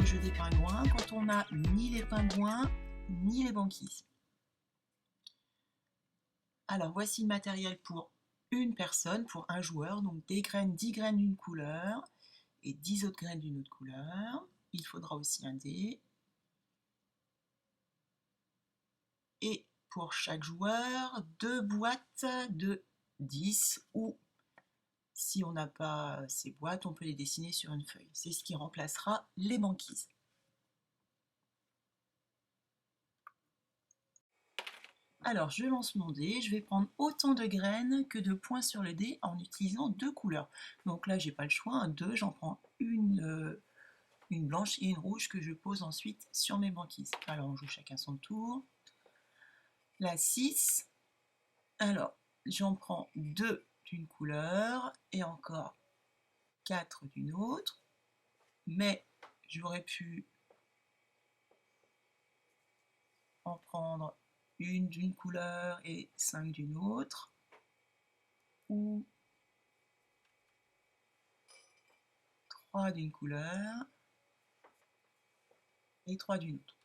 jeu des pingouins quand on n'a ni les pingouins ni les banquises. Alors voici le matériel pour une personne, pour un joueur, donc des graines, 10 graines d'une couleur et 10 autres graines d'une autre couleur. Il faudra aussi un dé. Et pour chaque joueur, 2 boîtes de 10 ou si on n'a pas ces boîtes, on peut les dessiner sur une feuille. C'est ce qui remplacera les banquises. Alors, je lance mon dé, je vais prendre autant de graines que de points sur le dé en utilisant 2 couleurs. Donc là, j'ai pas le choix, 2, j'en prends une blanche et une rouge que je pose ensuite sur mes banquises. Alors, on joue chacun son tour. La 6, alors, j'en prends 2 d'une couleur et encore 4 d'une autre, mais j'aurais pu en prendre une d'une couleur et 5 d'une autre, ou 3 d'une couleur et 3 d'une autre.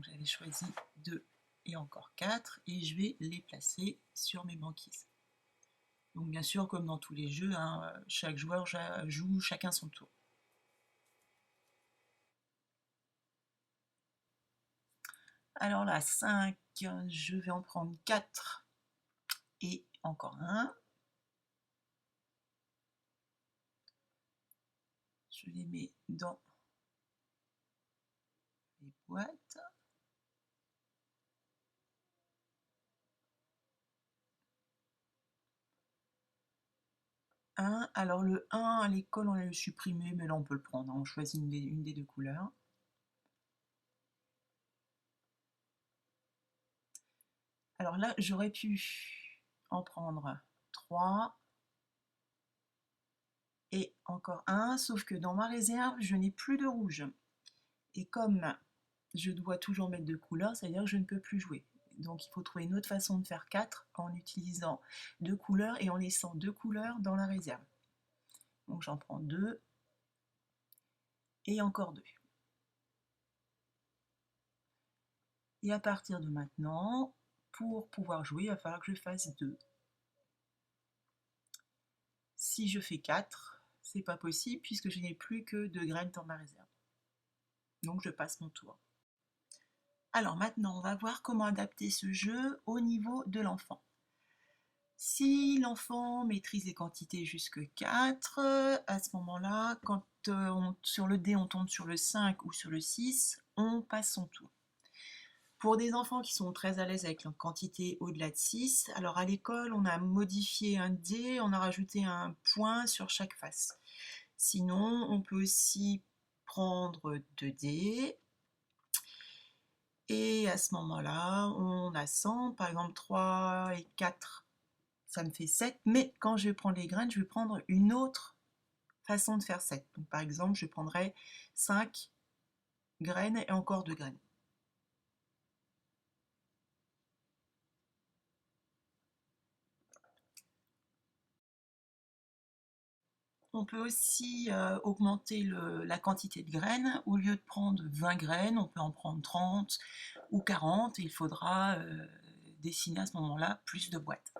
J'avais choisi 2 et encore 4 et je vais les placer sur mes banquises. Donc bien sûr, comme dans tous les jeux, hein, chaque joueur joue chacun son tour. Alors là, 5, je vais en prendre 4 et encore un. Je les mets dans les boîtes. Alors le 1 à l'école on l'a supprimé, mais là on peut le prendre, hein. On choisit une des 2 couleurs. Alors là j'aurais pu en prendre 3 et encore un, sauf que dans ma réserve je n'ai plus de rouge. Et comme je dois toujours mettre 2 couleurs, c'est-à-dire que je ne peux plus jouer. Donc il faut trouver une autre façon de faire 4 en utilisant 2 couleurs et en laissant 2 couleurs dans la réserve. Donc j'en prends 2 et encore 2. Et à partir de maintenant, pour pouvoir jouer, il va falloir que je fasse 2. Si je fais 4, c'est pas possible puisque je n'ai plus que 2 graines dans ma réserve. Donc je passe mon tour. Alors maintenant, on va voir comment adapter ce jeu au niveau de l'enfant. Si l'enfant maîtrise les quantités jusque 4, à ce moment-là, quand sur le dé on tombe sur le 5 ou sur le 6, on passe son tour. Pour des enfants qui sont très à l'aise avec la quantité au-delà de 6, alors à l'école on a modifié un dé, on a rajouté un point sur chaque face. Sinon, on peut aussi prendre 2 dés. Et à ce moment-là, on a 100, par exemple 3 et 4, ça me fait 7. Mais quand je vais prendre les graines, je vais prendre une autre façon de faire 7. Donc par exemple, je prendrai 5 graines et encore 2 graines. On peut aussi augmenter la quantité de graines. Au lieu de prendre 20 graines, on peut en prendre 30 ou 40. Et il faudra dessiner à ce moment-là plus de boîtes.